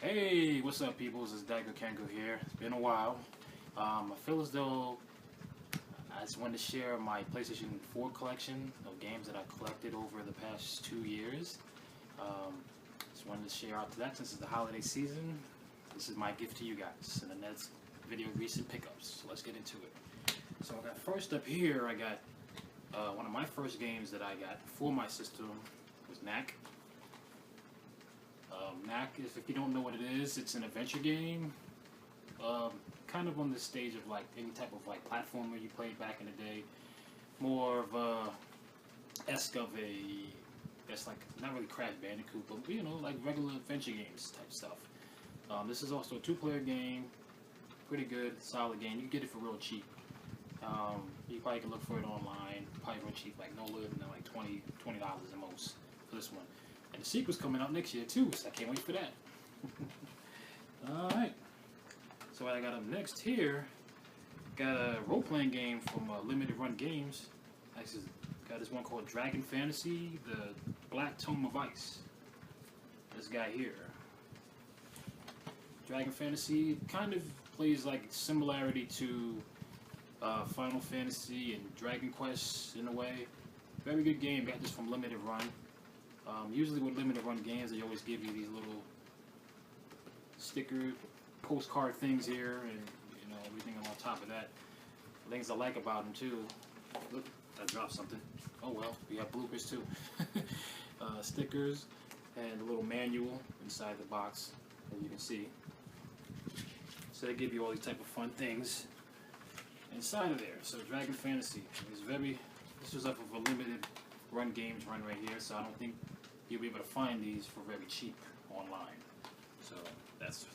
Hey, what's up, people? This is Daigo Kengo here. It's been a while. I feel as though I just wanted to share my PlayStation 4 collection of games that I collected over the past 2 years. Just wanted to share out to that since it's the holiday season. This is my gift to you guys. And the next video, recent pickups. So let's get into it. So I got first up here, I got one of my first games that I got for my system was Knack. Knack, if you don't know what it is, it's an adventure game, kind of on the stage of like any type of like platformer you played back in the day. More of a esque of a, that's like not really Crash Bandicoot, but you know, like regular adventure games type stuff. This is also a 2-player game, pretty good, solid game. You can get it for real cheap. You probably can look for it online, probably real cheap, like no more than like $20 at most for this one. And the sequel's coming out next year too, so I can't wait for that. Alright. So what I got up next here, got a role-playing game from Limited Run Games. I got this one called Dragon Fantasy, the Black Tome of Ice. This guy here. Dragon Fantasy kind of plays like similarity to Final Fantasy and Dragon Quest in a way. Very good game, got this from Limited Run. Usually with limited run games, they always give you these little sticker, postcard things here, and you know everything on top of that. The things I like about them too. Look, I dropped something. Oh well, we have bloopers too. Stickers and a little manual inside the box, as you can see. So they give you all these type of fun things inside of there. So Dragon Fantasy is very. This was up of a limited run games run right here, so I don't think you'll be able to find these for very cheap online. So that's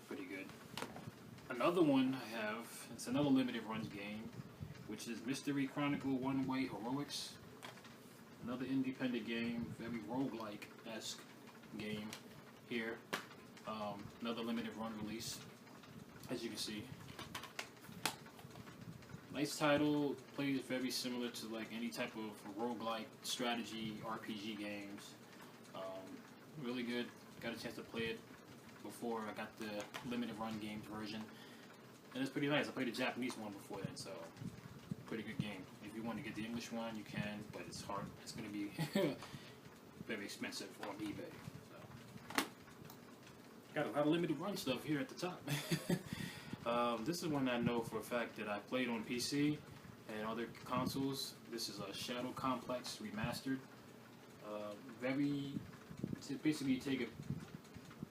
pretty good. Another one I have, it's another limited runs game, which is Mystery Chronicle One-Way Heroics. Another independent game, very roguelike-esque game here. Another limited run release, as you can see. Nice title, plays very similar to like any type of roguelike strategy RPG games. Really good. Got a chance to play it before I got the limited run games version. And it's pretty nice. I played the Japanese one before then, so pretty good game. If you want to get the English one, you can, but it's hard. It's going to be very expensive on eBay. So. Got a lot of limited run stuff here at the top. This is one I know for a fact that I played on PC and other consoles. This is a Shadow Complex Remastered. Basically you take a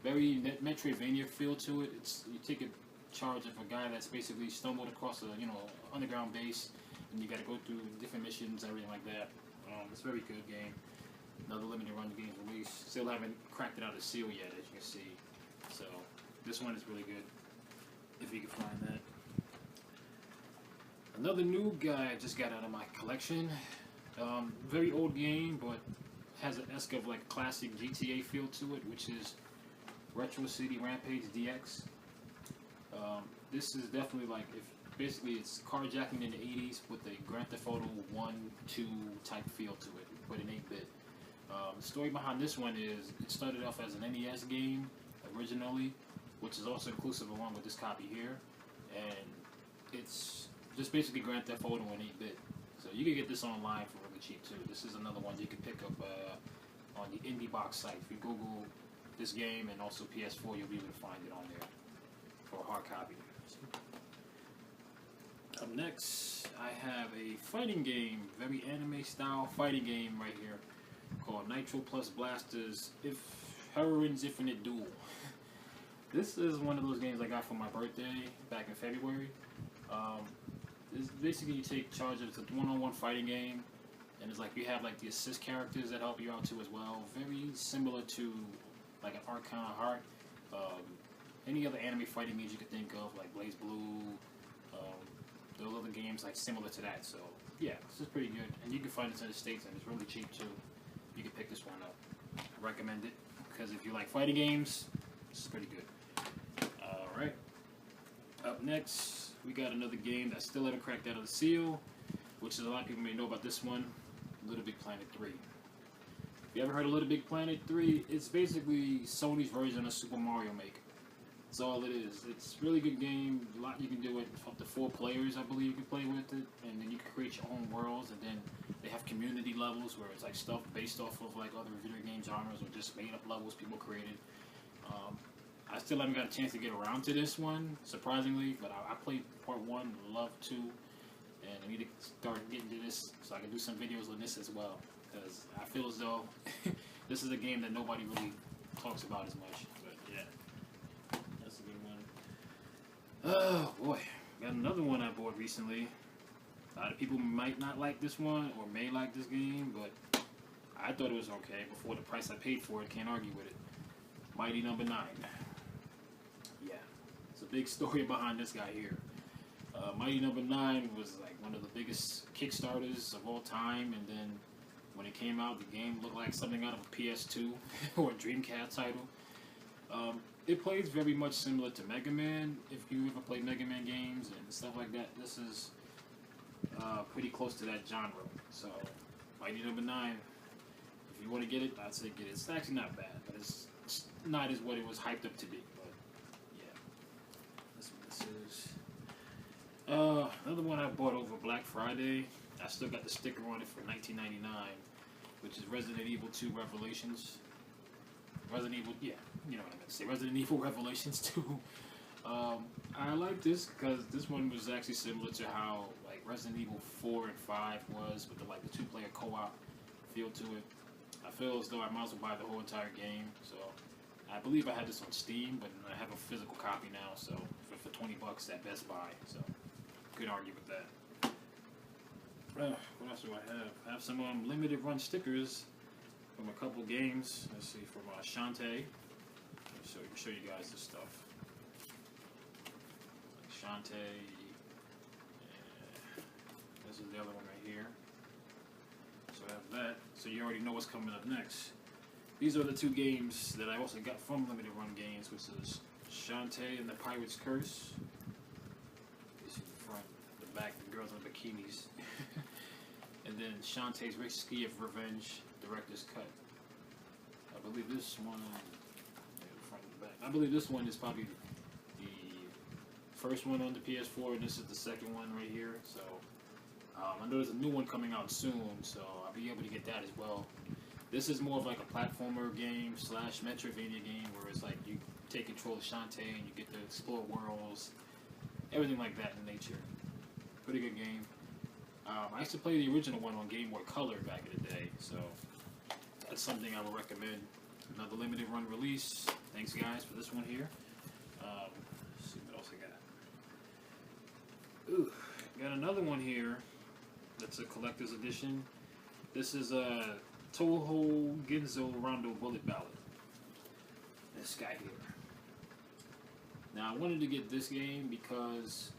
very Metroidvania feel to it. You take a charge of a guy that's basically stumbled across a underground base, and you got to go through different missions and everything like that. It's a very good game. Another limited run game release. Still haven't cracked it out of the seal yet, as you can see. So this one is really good. If you can find that. Another new guy I just got out of my collection. Very old game, but has an esque of like classic GTA feel to it, which is Retro City Rampage DX. This is definitely like, basically it's carjacking in the 80s with a Grand Theft Auto 1, 2 type feel to it, but in 8-bit. The story behind this one is, it started off as an NES game originally, which is also inclusive along with this copy here, and it's just basically Grand Theft Auto in 8-bit. So you can get this online for really cheap too. This is another one you can pick up on the Indiebox site. If you Google this game and also PS4, you'll be able to find it on there for a hard copy. Up next, I have a fighting game, very anime style fighting game right here, called Nitro Plus Blasters Heroines Infinite Duel. This is one of those games I got for my birthday back in February. It's basically you take charge of, it's a one-on-one fighting game, and it's like you have like the assist characters that help you out too as well. Very similar to like an Arcana Heart, any other anime fighting games you could think of, like Blaze Blue, those other games like similar to that. So yeah, this is pretty good, and you can find it in the States, and it's really cheap too. You can pick this one up. I recommend it because if you like fighting games, this is pretty good. Alright, up next we got another game that still haven't cracked out of the seal, which is a lot of people may know about this one, Little Big Planet 3. If you ever heard of Little Big Planet 3, it's basically Sony's version of Super Mario Maker. That's all it is. It's a really good game. A lot you can do it. Up to 4 players, I believe, you can play with it. And then you can create your own worlds. And then they have community levels where it's like stuff based off of like other video game genres or just made up levels people created. I still haven't got a chance to get around to this one, surprisingly. But I played part 1, love 2. And I need to start getting to this so I can do some videos on this as well. Because I feel as though this is a game that nobody really talks about as much. But yeah, that's a good one. Oh boy, got another one I bought recently. A lot of people might not like this one or may like this game, but I thought it was okay. Before the price I paid for it, can't argue with it. Mighty Number 9. Yeah, it's a big story behind this guy here. Mighty Number 9 was like one of the biggest Kickstarters of all time, and then when it came out, the game looked like something out of a PS2 or a Dreamcast title. It plays very much similar to Mega Man, if you ever played Mega Man games and stuff like that. This is pretty close to that genre. So, Mighty Number 9, if you want to get it, I'd say get it. It's actually not bad, but it's not as what it was hyped up to be. But, yeah. That's what this is. Another one I bought over Black Friday. I still got the sticker on it for $19.99, which is Resident Evil 2 Revelations. Resident Evil, yeah, you know what I meant to say. Resident Evil Revelations 2. I like this because this one was actually similar to how like Resident Evil 4 and 5 was, with the 2-player co-op feel to it. I feel as though I might as well buy the whole entire game. So I believe I had this on Steam, but I have a physical copy now. So for $20 at Best Buy. So couldn't argue with that. What else do I have? I have some limited run stickers from a couple games. Let's see, from Shantae. Show you guys this stuff. Shantae. This is the other one right here. So I have that. So you already know what's coming up next. These are the 2 games that I also got from Limited Run Games, which is Shantae and the Pirate's Curse. You see the front, the back, the girls in the bikinis. And then Shantae's Risky of Revenge Director's Cut. I believe this one, the front and the back. I believe this one is probably the first one on the PS4, and this is the second one right here. So I know there's a new one coming out soon, so I'll be able to get that as well. This is more of like a platformer game / Metroidvania game, where it's like you take control of Shantae and you get to explore worlds, everything like that in nature. Pretty good game. I used to play the original one on Game Boy Color back in the day, so that's something I would recommend. Another limited run release. Thanks guys for this one here. Let's see what else I got. Ooh, got another one here. That's a collector's edition. This is a Toho Ginzo Rondo Bullet Ballad. This guy here. Now I wanted to get this game because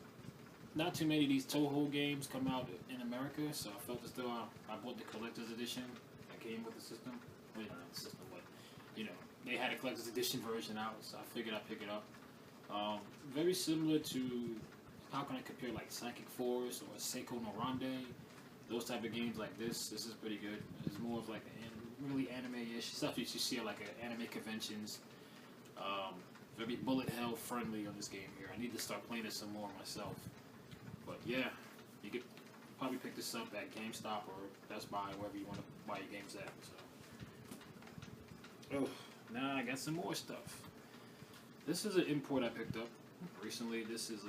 not too many of these Toho games come out in America, so I felt as though I bought the collector's edition that came with the system. Well, not the system, but you know, they had a collector's edition version out, so I figured I'd pick it up. Very similar to, how can I compare, like Psychic Force or Seiko no Ronde, those type of games like this. This is pretty good. It's more of like really anime-ish stuff that you see at like anime conventions. Very bullet hell friendly on this game here. I need to start playing it some more myself. But yeah, you could probably pick this up at GameStop or Best Buy, wherever you want to buy your games at. So, oh, now I got some more stuff. This is an import I picked up recently. This is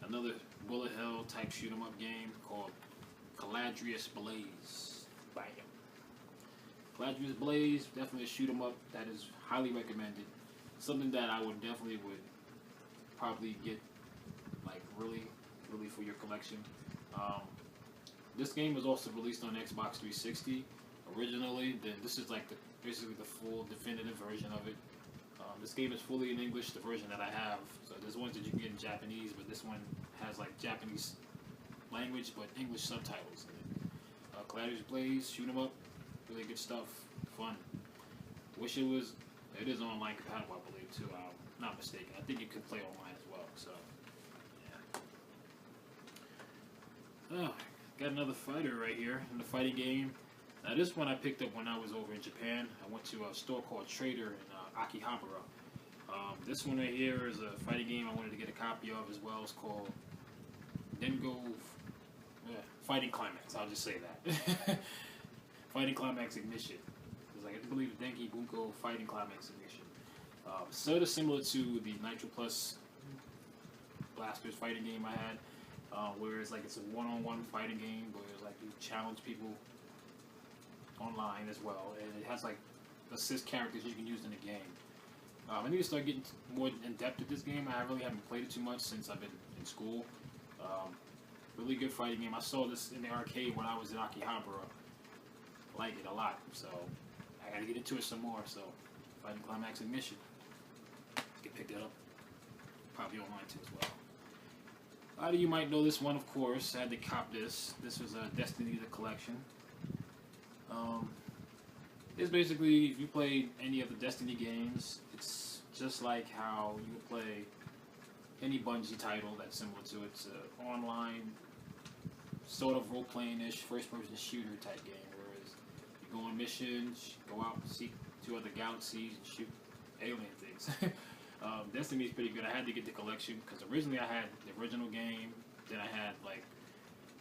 another bullet hell type shoot 'em up game called Calandria Blaze. Bam. Calandria Blaze, definitely a shoot 'em up that is highly recommended. Something that I would probably get like really for your collection. This game was also released on Xbox 360 originally. Then this is like basically the full definitive version of it. This game is fully in English, the version that I have. So there's ones that you can get in Japanese, but this one has like Japanese language but English subtitles in it. Calandria Blaze, shoot 'em up, really good stuff, fun. Wish it is online compatible, I believe too. I'm not mistaken. I think you can play online as well. So yeah. Oh, got another fighter right here in the fighting game. Now this one I picked up when I was over in Japan. I went to a store called Trader in Akihabara. This one right here is a fighting game I wanted to get a copy of as well. It's called Dengo Fighting Climax. I'll just say that. Fighting Climax Ignition. It's like, I believe Denki Bunko Fighting Climax Ignition. Sort of similar to the Nitro Plus Blasters fighting game I had, where it's like it's a one-on-one fighting game where it's like you challenge people online as well, and it has like assist characters you can use in the game. I need to start getting more in depth with this game. I really haven't played it too much since I've been in school. Really good fighting game. I saw this in the arcade when I was in Akihabara. I like it a lot, so I gotta get into it some more. So, Fighting Climax Ignition. Get picked that up. Probably online too as well. A lot of you might know this one, of course. I had to cop this. This was a Destiny the Collection. It's basically, if you played any of the Destiny games, it's just like how you would play any Bungie title that's similar to it. It's an online, sort of role-playing-ish, first-person shooter type game, whereas you go on missions, go out and seek to other galaxies and shoot alien things. Destiny is pretty good. I had to get the collection because originally I had the original game, then I had like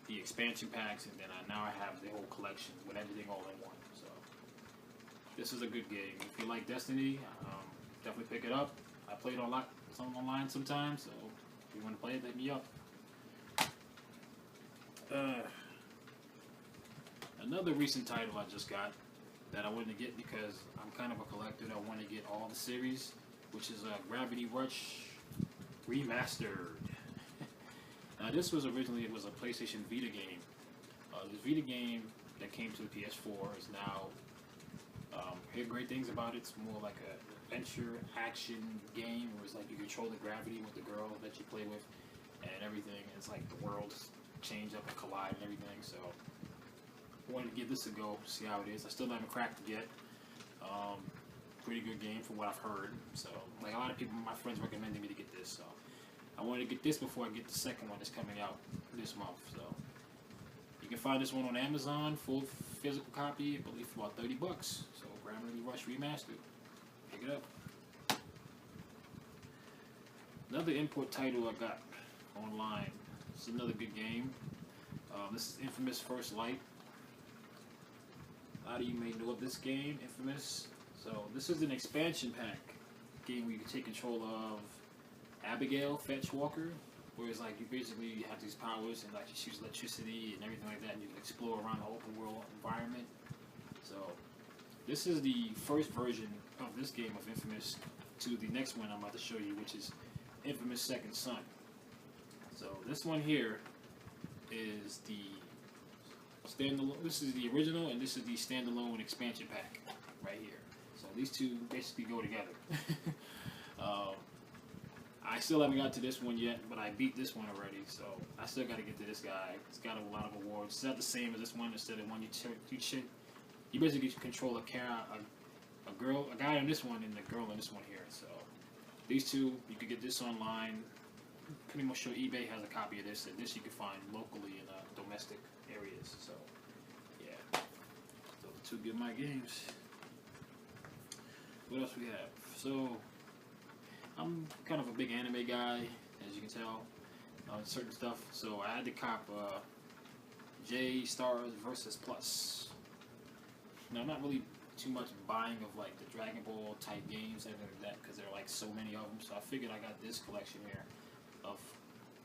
the expansion packs, and then now I have the whole collection with everything all in one. So this is a good game. If you like Destiny, definitely pick it up. I play it some online sometimes, so if you want to play it, hit me up. Another recent title I just got that I wanted to get because I'm kind of a collector. I want to get all the series, which is Gravity Rush Remastered. Now this was originally, it was a PlayStation Vita game. This Vita game that came to the PS4 is now, hear great things about it. It's more like an adventure action game where it's like you control the gravity with the girl that you play with and everything. It's like the worlds change up and collide and everything. So I wanted to give this a go, see how it is. I still haven't cracked it yet. Pretty good game from what I've heard. So like a lot of people, my friends recommended me to get this. So I wanted to get this before I get the second one that's coming out this month. So you can find this one on Amazon, full physical copy, I believe for about $30. So Gravity Rush Remastered. Pick it up. Another import title I got online. This is another good game. This is Infamous First Light. A lot of you may know of this game, Infamous. So this is an expansion pack game where you can take control of Abigail Fetchwalker, where it's like you basically have these powers and like she shoots electricity and everything like that, and you can explore around the open world environment. So this is the first version of this game of Infamous to the next one I'm about to show you, which is Infamous Second Son. So this one here is the standalone. This is the original, and this is the standalone expansion pack right here. So these two basically go together. I still haven't got to this one yet, but I beat this one already, so I still got to get to this guy. It's got a lot of awards. It's not the same as this one. Instead of one you basically control a guy in this one and the girl in this one here. So these two, you can get this online. Pretty much sure eBay has a copy of this, and this you can find locally in domestic areas. So yeah, those are two good my games. What else we have? So I'm kind of a big anime guy, as you can tell, on certain stuff. So I had to cop JStars VS Plus. Now I'm not really too much buying of like the Dragon Ball type games and that because there are like so many of them. So I figured I got this collection here of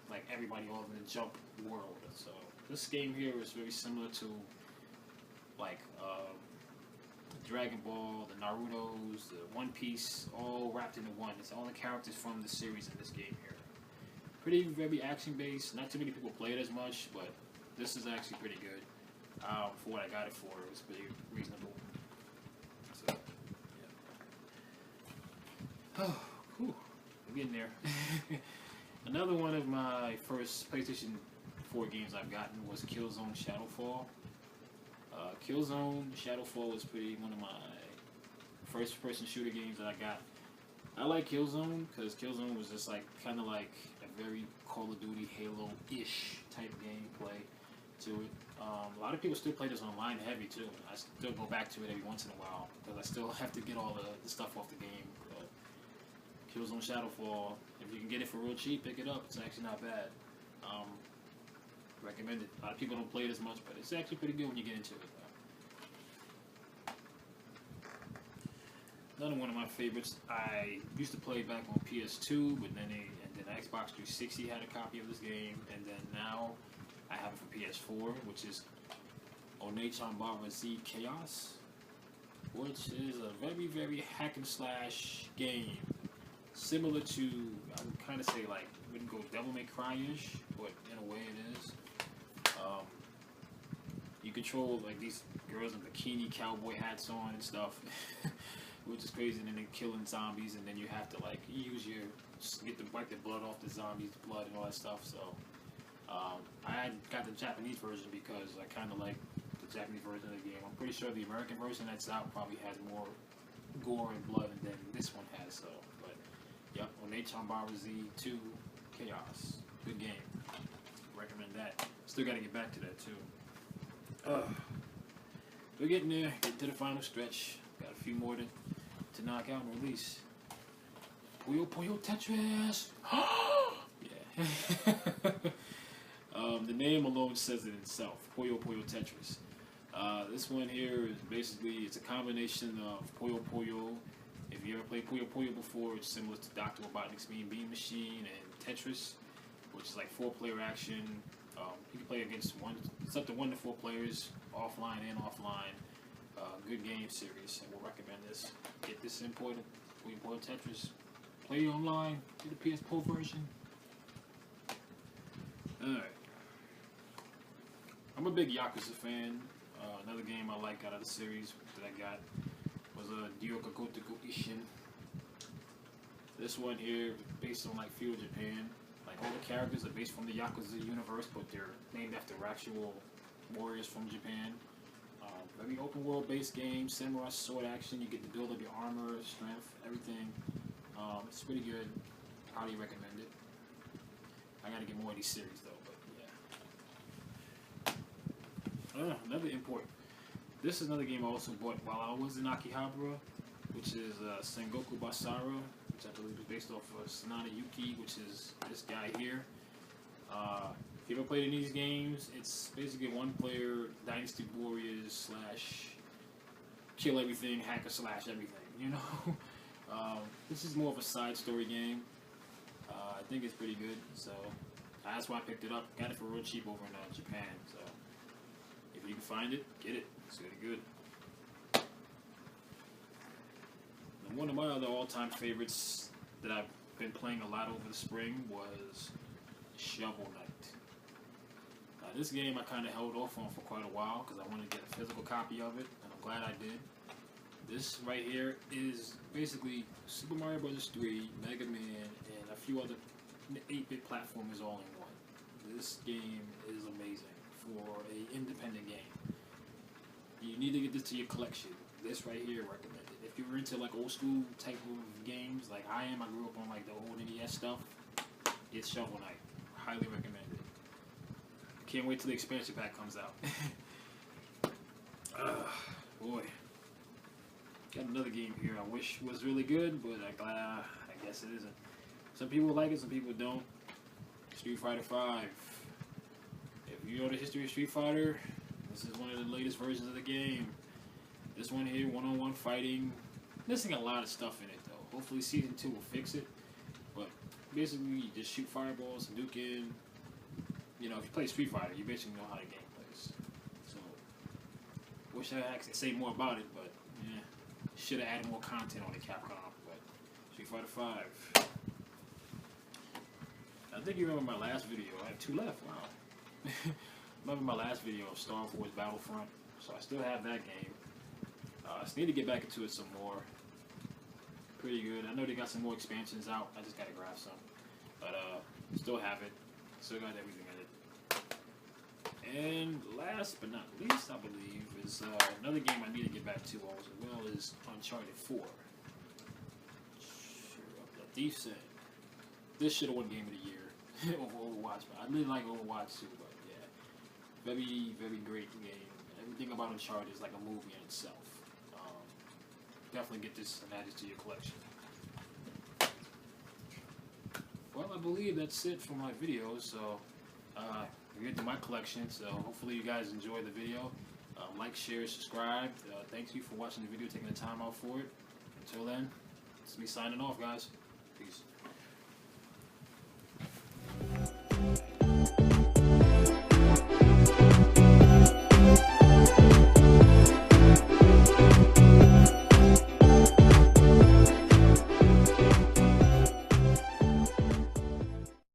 like everybody all in the Jump world. So this game here is very similar to like Dragon Ball, the Naruto's, the One Piece, all wrapped into one. It's all the characters from the series in this game here. Pretty, very action-based. Not too many people play it as much, but this is actually pretty good. For what I got it for, it was pretty reasonable. So, yeah. Oh, whew, we're getting there. Another one of my first PlayStation 4 games I've gotten was Killzone Shadowfall. Killzone Shadowfall was one of my first-person shooter games that I got. I like Killzone because Killzone was just like kind of like a very Call of Duty Halo-ish type gameplay. to it. A lot of people still play this online heavy too. I still go back to it every once in a while because I still have to get all the stuff off the game. Killzone Shadowfall, if you can get it for real cheap, pick it up. It's actually not bad. Recommend it. A lot of people don't play it as much, but it's actually pretty good when you get into it. Another one of my favorites. I used to play back on PS2, but then Xbox 360 had a copy of this game, and then now I have it for PS4, which is Onechan Bara Z Chaos, which is a very, very hack and slash game, similar to, I would kind of say, like, wouldn't go Devil May Cry-ish, but in a way it is. You control like these girls in bikini cowboy hats on and stuff, which is crazy, and then they're killing zombies, and then you have to like use your wipe the blood off the zombies' blood and all that stuff. So I got the Japanese version because I kind of like the Japanese version of the game. I'm pretty sure the American version that's out probably has more gore and blood than this one has. So, but yep, Onechan Bara Z 2 Chaos, good game. Recommend that. Still got to get back to that too. We're getting there. Getting to the final stretch. Got a few more to knock out and release. Puyo Puyo Tetris. Yeah. The name alone says it itself. Puyo Puyo Tetris. This one here is basically, it's a combination of Puyo Puyo. If you ever played Puyo Puyo before, it's similar to Dr. Robotnik's Mean Bean Machine and Tetris, which is like 4-player action. You can play against it's up to 1 to 4 players, offline and offline. Good game series, and we'll recommend this. Get this imported. We import Tetris. Play it online. Get the PS4 version. Alright. I'm a big Yakuza fan. Another game I like out of the series that I got was Ryoka Gotoku Ishin. This one here, based on like feudal Japan. Like all the characters are based from the Yakuza universe, but they're named after actual warriors from Japan. Very open world based game, samurai sword action. You get to build up your armor, strength, everything. It's pretty good. Highly recommend it. I gotta get more of these series though, but yeah. Another import. This is another game I also bought while I was in Akihabara, which is Sengoku Basara, which I believe is based off of Sanada Yuki, which is this guy here. If you ever played any of these games, it's basically a 1-player Dynasty Warriors / kill everything, hacker / everything, you know? This is more of a side story game. I think it's pretty good, so that's why I picked it up. Got it for real cheap over in Japan, so if you can find it, get it. It's really good. And one of my other all-time favorites that I've been playing a lot over the spring was Shovel Knight. This game I kind of held off on for quite a while because I wanted to get a physical copy of it, and I'm glad I did. This right here is basically Super Mario Bros. 3, Mega Man, and a few other 8-bit platformers all in one. This game is amazing for an independent game. You need to get this to your collection. This right here, recommended. If you're into like old school type of games, like I am, I grew up on like the old NES stuff. It's Shovel Knight. Highly recommended. Can't wait till the expansion pack comes out. Boy. Got another game here I wish was really good, but I guess it isn't. Some people like it, some people don't. Street Fighter V. If you know the history of Street Fighter, this is one of the latest versions of the game. This one here, one-on-one fighting. Missing a lot of stuff in it though. Hopefully Season 2 will fix it. But basically, you just shoot fireballs, Hadouken. You know, if you play Street Fighter, you basically know how the game plays. So, wish I could say more about it, but yeah, should have added more content on the Capcom. But Street Fighter V. I think you remember my last video. I have 2 left. Wow. Remember my last video of Star Wars Battlefront? So I still have that game. I just need to get back into it some more. Pretty good. I know they got some more expansions out. I just gotta grab some. But still have it. Still got everything in it. And last but not least, I believe, is another game I need to get back to as well is Uncharted 4. Decent. This should have won Game of the Year over Overwatch, but I really like Overwatch too, but yeah. Very, very great game. Everything about Uncharted is like a movie in itself. Definitely get this and add it to your collection. Well, I believe that's it for my video. So, we're into my collection. So, hopefully, you guys enjoy the video. Like, share, subscribe. Thank you for watching the video, taking the time out for it. Until then, it's me signing off, guys. Peace.